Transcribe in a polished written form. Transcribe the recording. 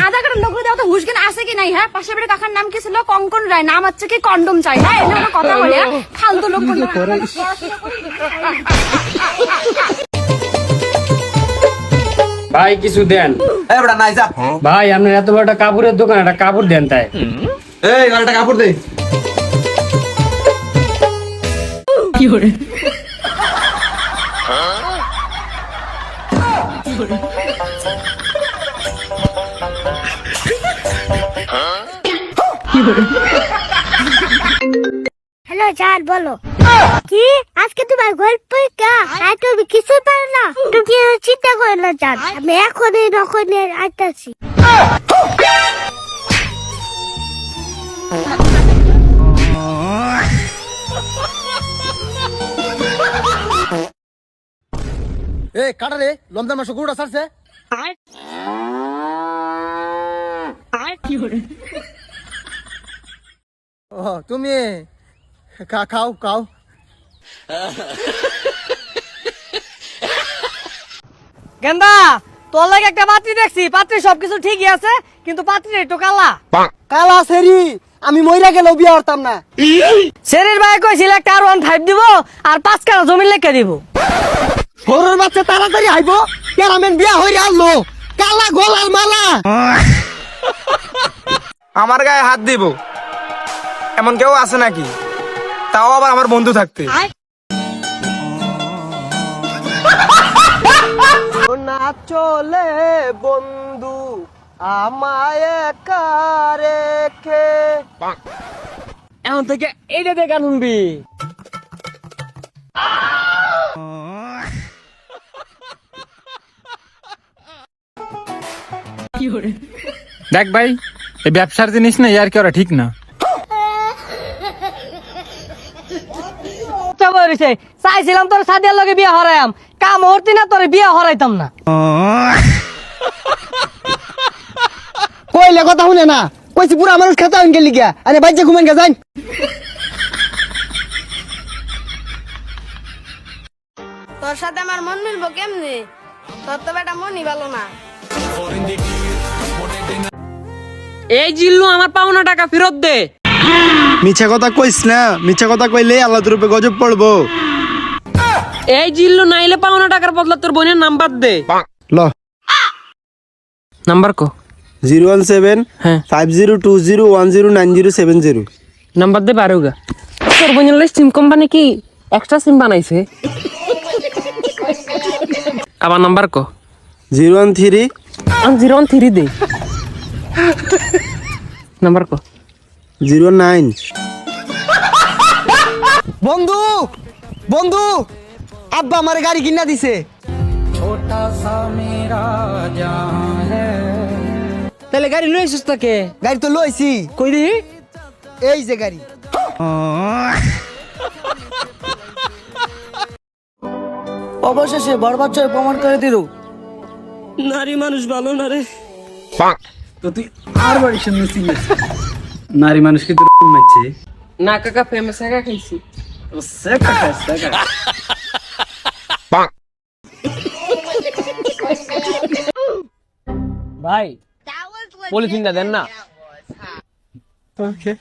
আধার card নকল দেওয়া তো হুশ জ্ঞান আছে কি নাই? হ্যাঁ, পাশের বাড়ির কাকার নাম কি ছিল? কঙ্কন রায়। নাম হচ্ছে কি কন্ডম চাই। হ্যাঁ, এনে কোনো কথা বলে ফালতু লোক। ভাই কিছু দেন। ভাই আপনার এত বড় একটা কাপড়ের দোকান, একটা কাপড় দেন। তাই একটা কাপড় দে। কি করে হ্যালো জান, বলো। কি আজকে তোমার গল্প তুমি কিছু পারো না? তুমি চিন্তা করো না জান, আমি এখনই নখনের আইতাছি। কাটা রে, লম্বা মাস গুড়া ছাড়ছে। ও তুমি খাও খাও। গেন্দা, তোর লাগে একটা পাত্রী দেখছি। পাত্রী সবকিছু ঠিকই আছে, কিন্তু পাত্রী একটু কালা। কালা সেরি, আমি মইরা গেলেও বিয়া করতাম না। শরীর ভাই কইছিল একটা আর 1.5 দিব আর 5 কাঠা জমি লেখা দিব। সরুর বাচ্চা তাড়াতাড়ি আইব, ক্যারামেন বিয়া হইরে আনলো। কালা গোলাল মালা আমার গায়ে হাত দিব এমন কেউ আছে নাকি? তাও আবার আমার বন্ধু থাকতে। না চলে বন্ধু আমায় একা রেখে। এখন থেকে এইটা দিয়ে গান শুনবি। দেখ ভাই, এই ব্যবসার জিনিস না, ইয়ার কি ওরা ঠিক না। চাইছিলাম তোর সাদিয়ার লগে বিয়ে হরাইম, কাম হরতি না তোর বিয়ে হরাইতাম না। কইলে কথা শুনে না, কইছি পুরা মানুষ খেতে হইন গেলি গিয়া। আরে বাইজে ঘুমেন গে যাই। তোর সাথে আমার মন মিলবো কেমনে? তোর তো বেটা মনই ভালো না। এই জিল্লু, আমার পাওনা টাকা ফেরত দে। মিছা কথা কইস না, মিছা কথা কইলে আল্লাহ তোর উপরে গজব পড়বো। এই জিল্লু, নাইলে পাওনা টাকার বদলা তোর বোনের নাম্বার দে। ল নাম্বার কো? 017 হ্যাঁ 5020109070। নাম্বার দে পারুগা। তোর বোনের সিম কোম্পানি কি এক্সট্রা সিম বানাইছে? আবার নাম্বার কো? 013 013 দে। নাম্বার কো? 09। বন্ধু বন্ধু, আব্বা আমার গাড়ি কিনা দিছে। তাহলে গাড়ি লই আসিস তাকে? গাড়ি তো লইছি। কই দি? এই যে গাড়ি। অবশেষে বরবাদ জয় প্রমাণ করে দিল নারী মানুষ ভালো না রে। তো তুই আর বাড়ির সামনে ছিলিস, নারী মানুষকে তো মারছে না কাকা, ফেমাস একা খাইছি। ভাই পলিথিনটা দেন না। ওকে।